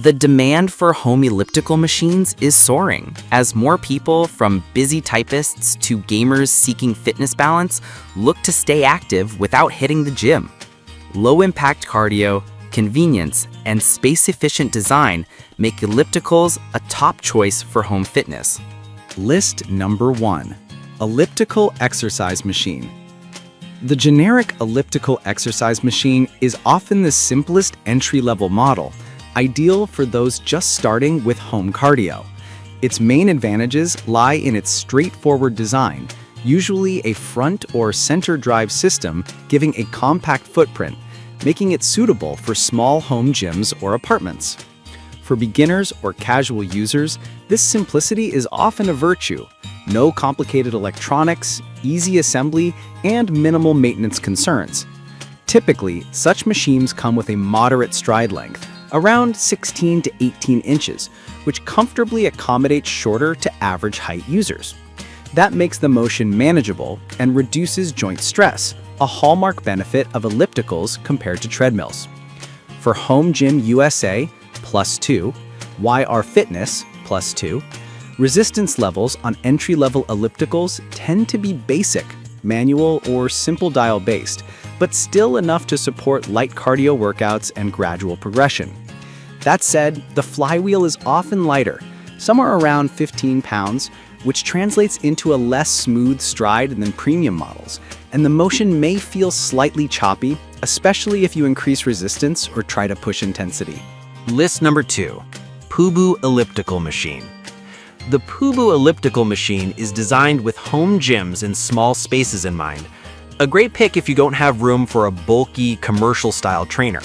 The demand for home elliptical machines is soaring as more people, from busy typists to gamers seeking fitness balance, look to stay active without hitting the gym. Low-impact cardio, convenience, and space-efficient design make ellipticals a top choice for home fitness. List number 1. Elliptical exercise machine. The generic elliptical exercise machine is often the simplest entry-level model, ideal for those just starting with home cardio. Its main advantages lie in its straightforward design, usually a front or center drive system giving a compact footprint, making it suitable for small home gyms or apartments. For beginners or casual users, this simplicity is often a virtue. No complicated electronics, easy assembly, and minimal maintenance concerns. Typically, such machines come with a moderate stride length, around 16 to 18 inches, which comfortably accommodates shorter to average height users. That makes the motion manageable and reduces joint stress, a hallmark benefit of ellipticals compared to treadmills. For Home Gym USA +2, YR Fitness +2, resistance levels on entry-level ellipticals tend to be basic, manual, or simple dial-based, but still enough to support light cardio workouts and gradual progression. That said, the flywheel is often lighter, somewhere around 15 pounds, which translates into a less smooth stride than premium models, and the motion may feel slightly choppy, especially if you increase resistance or try to push intensity. List number 2. PUBU Elliptical Machine. The PUBU Elliptical Machine is designed with home gyms and small spaces in mind. A great pick if you don't have room for a bulky, commercial-style trainer.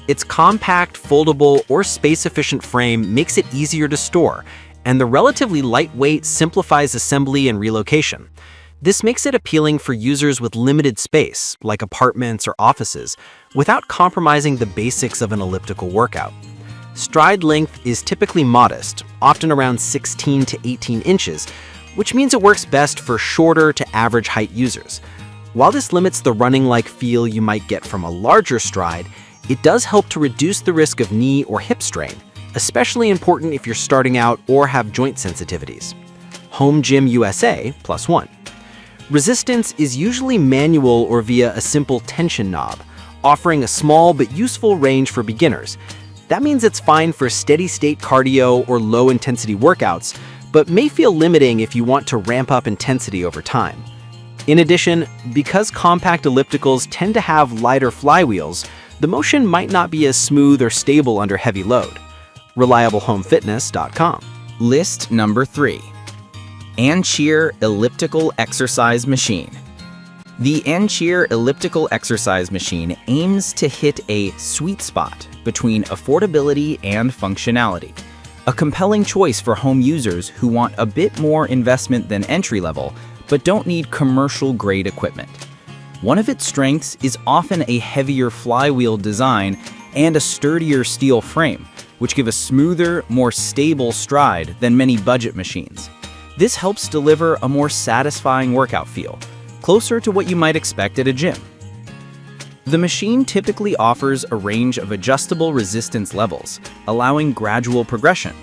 Its compact, foldable, or space-efficient frame makes it easier to store, and the relatively lightweight simplifies assembly and relocation. This makes it appealing for users with limited space, like apartments or offices, without compromising the basics of an elliptical workout. Stride length is typically modest, often around 16 to 18 inches, which means it works best for shorter to average height users. While this limits the running-like feel you might get from a larger stride, it does help to reduce the risk of knee or hip strain, especially important if you're starting out or have joint sensitivities. Home Gym USA +1. Resistance is usually manual or via a simple tension knob, offering a small but useful range for beginners. That means it's fine for steady-state cardio or low-intensity workouts, but may feel limiting if you want to ramp up intensity over time. In addition, because compact ellipticals tend to have lighter flywheels, the motion might not be as smooth or stable under heavy load. ReliableHomeFitness.com. List number 3. Ancheer Elliptical Exercise Machine. The Ancheer Elliptical Exercise Machine aims to hit a sweet spot between affordability and functionality, a compelling choice for home users who want a bit more investment than entry-level, but don't need commercial-grade equipment. One of its strengths is often a heavier flywheel design and a sturdier steel frame, which give a smoother, more stable stride than many budget machines. This helps deliver a more satisfying workout feel, closer to what you might expect at a gym. The machine typically offers a range of adjustable resistance levels, allowing gradual progression.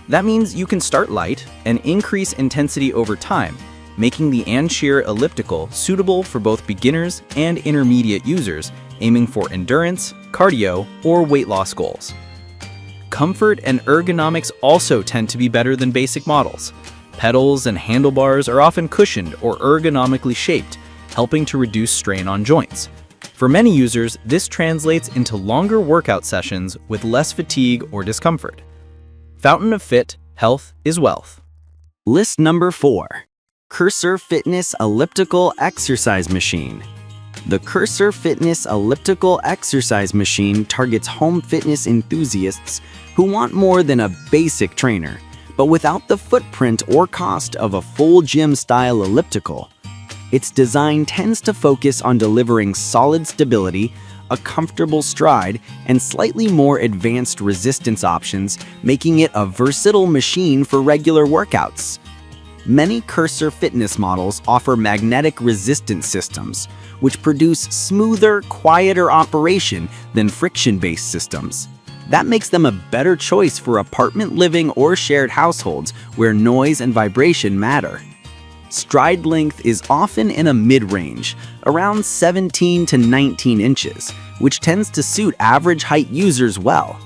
That means you can start light and increase intensity over time, making the Ancheer elliptical suitable for both beginners and intermediate users aiming for endurance, cardio, or weight loss goals. Comfort and ergonomics also tend to be better than basic models. Pedals and handlebars are often cushioned or ergonomically shaped, helping to reduce strain on joints. For many users, this translates into longer workout sessions with less fatigue or discomfort. Fountain of Fit, health is wealth. List number 4. Cursor Fitness Elliptical Exercise Machine. The Cursor Fitness Elliptical Exercise Machine targets home fitness enthusiasts who want more than a basic trainer, but without the footprint or cost of a full gym-style elliptical. Its design tends to focus on delivering solid stability, a comfortable stride, and slightly more advanced resistance options, making it a versatile machine for regular workouts. Many Cursor fitness models offer magnetic resistance systems, which produce smoother, quieter operation than friction-based systems. That makes them a better choice for apartment living or shared households where noise and vibration matter. Stride length is often in a mid-range, around 17 to 19 inches, which tends to suit average height users well.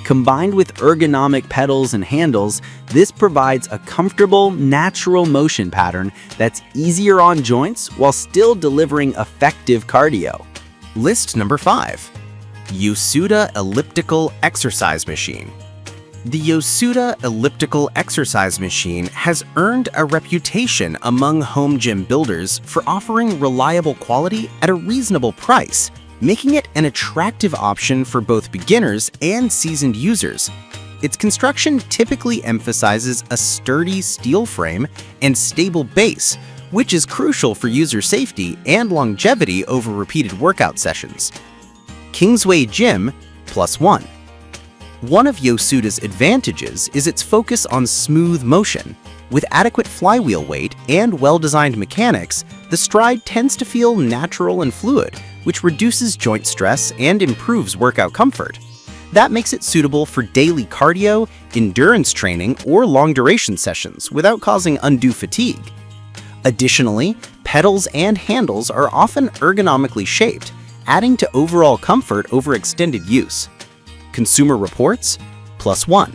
Combined with ergonomic pedals and handles, this provides a comfortable, natural motion pattern that's easier on joints while still delivering effective cardio. List number 5. Yosuda Elliptical Exercise Machine. The Yosuda Elliptical Exercise Machine has earned a reputation among home gym builders for offering reliable quality at a reasonable price, making it an attractive option for both beginners and seasoned users. Its construction typically emphasizes a sturdy steel frame and stable base, which is crucial for user safety and longevity over repeated workout sessions. Kingsway Gym +1. One of Yosuda's advantages is its focus on smooth motion. With adequate flywheel weight and well-designed mechanics, the stride tends to feel natural and fluid, which reduces joint stress and improves workout comfort. That makes it suitable for daily cardio, endurance training, or long-duration sessions without causing undue fatigue. Additionally, pedals and handles are often ergonomically shaped, adding to overall comfort over extended use. Consumer Reports +1.